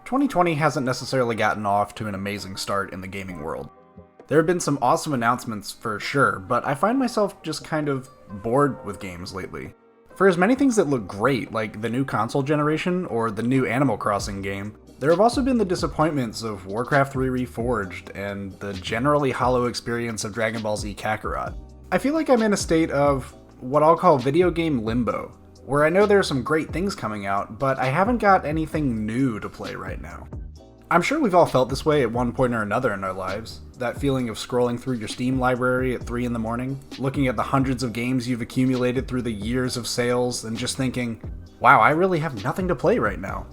2020 hasn't necessarily gotten off to an amazing start in the gaming world. There have been some awesome announcements for sure, but I find myself just kind of bored with games lately. For as many things that look great, like the new console generation or the new Animal Crossing game, there have also been the disappointments of Warcraft 3 Reforged and the generally hollow experience of Dragon Ball Z Kakarot. I feel like I'm in a state of what I'll call video game limbo, where I know there are some great things coming out, but I haven't got anything new to play right now. I'm sure we've all felt this way at one point or another in our lives. That feeling of scrolling through your Steam library at 3 in the morning, looking at the hundreds of games you've accumulated through the years of sales, and just thinking, wow, I really have nothing to play right now.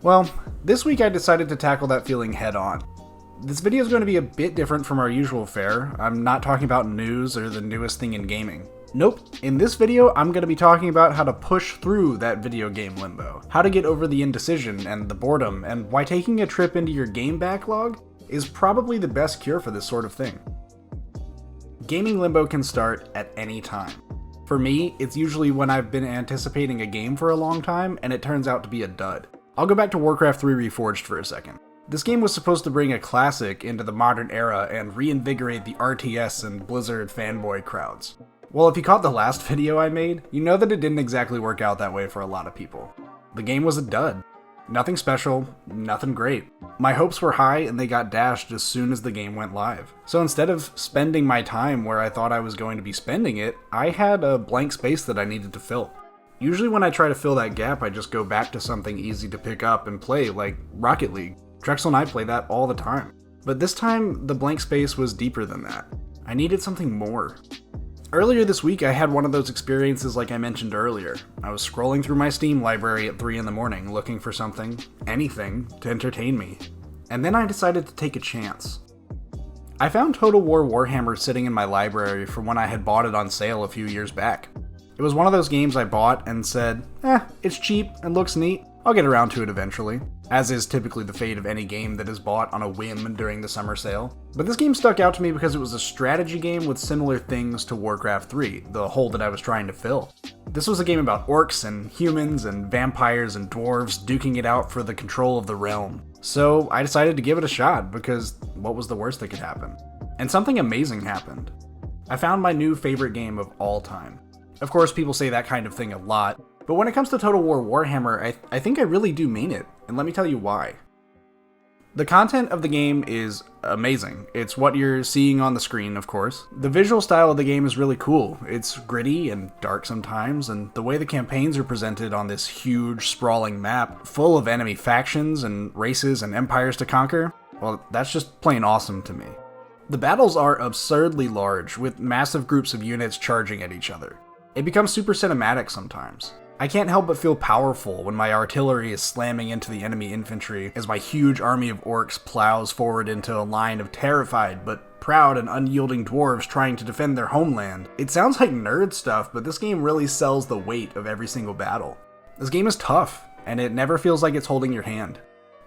Well, this week I decided to tackle that feeling head on. This video is going to be a bit different from our usual fare. I'm not talking about news or the newest thing in gaming. Nope, in this video I'm going to be talking about how to push through that video game limbo, how to get over the indecision and the boredom, and why taking a trip into your game backlog is probably the best cure for this sort of thing. Gaming limbo can start at any time. For me, it's usually when I've been anticipating a game for a long time and it turns out to be a dud. I'll go back to Warcraft 3 Reforged for a second. This game was supposed to bring a classic into the modern era and reinvigorate the RTS and Blizzard fanboy crowds. Well, if you caught the last video I made, you know that it didn't exactly work out that way for a lot of people. The game was a dud. Nothing special, nothing great. My hopes were high and they got dashed as soon as the game went live. So instead of spending my time where I thought I was going to be spending it, I had a blank space that I needed to fill. Usually when I try to fill that gap, I just go back to something easy to pick up and play, like Rocket League. Drexel and I play that all the time. But this time, the blank space was deeper than that. I needed something more. Earlier this week, I had one of those experiences like I mentioned earlier. I was scrolling through my Steam library at 3 in the morning looking for something, anything, to entertain me. And then I decided to take a chance. I found Total War Warhammer sitting in my library from when I had bought it on sale a few years back. It was one of those games I bought and said, it's cheap and looks neat, I'll get around to it eventually. As is typically the fate of any game that is bought on a whim during the summer sale. But this game stuck out to me because it was a strategy game with similar things to Warcraft 3, the hole that I was trying to fill. This was a game about orcs and humans and vampires and dwarves duking it out for the control of the realm. So I decided to give it a shot because what was the worst that could happen? And something amazing happened. I found my new favorite game of all time. Of course, people say that kind of thing a lot, but when it comes to Total War Warhammer, I think I really do mean it, and let me tell you why. The content of the game is amazing. It's what you're seeing on the screen, of course. The visual style of the game is really cool. It's gritty and dark sometimes, and the way the campaigns are presented on this huge, sprawling map, full of enemy factions and races and empires to conquer, well, that's just plain awesome to me. The battles are absurdly large, with massive groups of units charging at each other. It becomes super cinematic sometimes. I can't help but feel powerful when my artillery is slamming into the enemy infantry as my huge army of orcs plows forward into a line of terrified but proud and unyielding dwarves trying to defend their homeland. It sounds like nerd stuff, but this game really sells the weight of every single battle. This game is tough, and it never feels like it's holding your hand.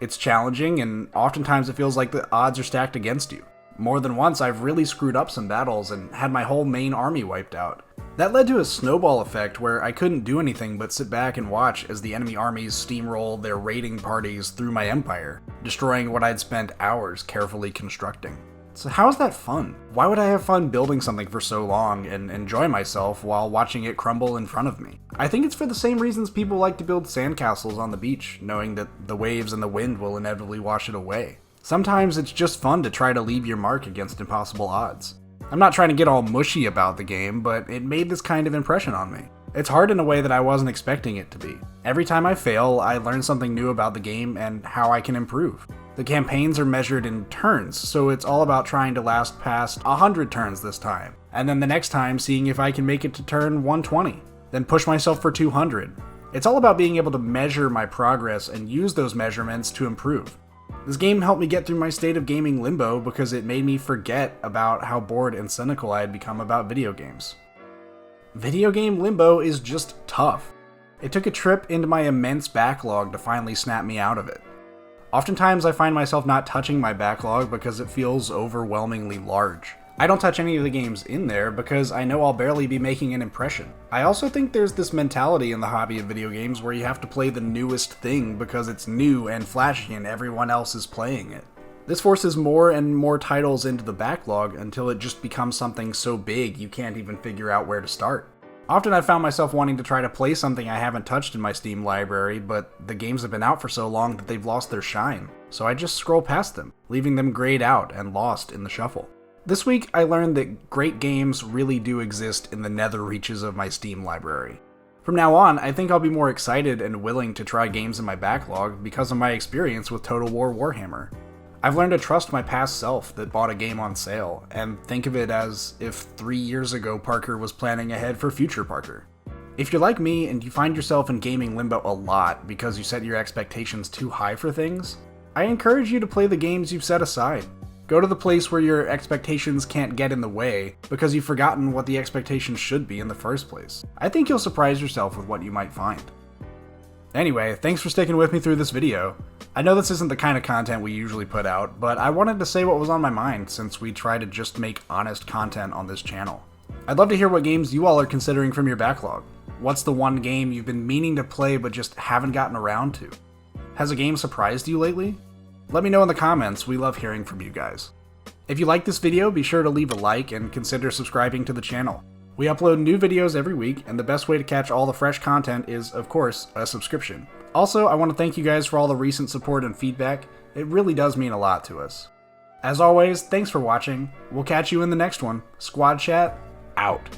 It's challenging, and oftentimes it feels like the odds are stacked against you. More than once, I've really screwed up some battles and had my whole main army wiped out. That led to a snowball effect where I couldn't do anything but sit back and watch as the enemy armies steamrolled their raiding parties through my empire, destroying what I'd spent hours carefully constructing. So how is that fun? Why would I have fun building something for so long and enjoy myself while watching it crumble in front of me? I think it's for the same reasons people like to build sandcastles on the beach, knowing that the waves and the wind will inevitably wash it away. Sometimes it's just fun to try to leave your mark against impossible odds. I'm not trying to get all mushy about the game, but it made this kind of impression on me. It's hard in a way that I wasn't expecting it to be. Every time I fail, I learn something new about the game and how I can improve. The campaigns are measured in turns, so it's all about trying to last past 100 turns this time, and then the next time seeing if I can make it to turn 120, then push myself for 200. It's all about being able to measure my progress and use those measurements to improve. This game helped me get through my state of gaming limbo because it made me forget about how bored and cynical I had become about video games. Video game limbo is just tough. It took a trip into my immense backlog to finally snap me out of it. Oftentimes I find myself not touching my backlog because it feels overwhelmingly large. I don't touch any of the games in there because I know I'll barely be making an impression. I also think there's this mentality in the hobby of video games where you have to play the newest thing because it's new and flashy and everyone else is playing it. This forces more and more titles into the backlog until it just becomes something so big you can't even figure out where to start. Often I've found myself wanting to try to play something I haven't touched in my Steam library, but the games have been out for so long that they've lost their shine, so I just scroll past them, leaving them grayed out and lost in the shuffle. This week I learned that great games really do exist in the nether reaches of my Steam library. From now on, I think I'll be more excited and willing to try games in my backlog because of my experience with Total War Warhammer. I've learned to trust my past self that bought a game on sale, and think of it as if 3 years ago Parker was planning ahead for future Parker. If you're like me and you find yourself in gaming limbo a lot because you set your expectations too high for things, I encourage you to play the games you've set aside. Go to the place where your expectations can't get in the way because you've forgotten what the expectations should be in the first place. I think you'll surprise yourself with what you might find. Anyway, thanks for sticking with me through this video. I know this isn't the kind of content we usually put out, but I wanted to say what was on my mind since we try to just make honest content on this channel. I'd love to hear what games you all are considering from your backlog. What's the one game you've been meaning to play but just haven't gotten around to? Has a game surprised you lately? Let me know in the comments, we love hearing from you guys. If you like this video, be sure to leave a like and consider subscribing to the channel. We upload new videos every week, and the best way to catch all the fresh content is, of course, a subscription. Also, I want to thank you guys for all the recent support and feedback. It really does mean a lot to us. As always, thanks for watching. We'll catch you in the next one. Squad Chat, out.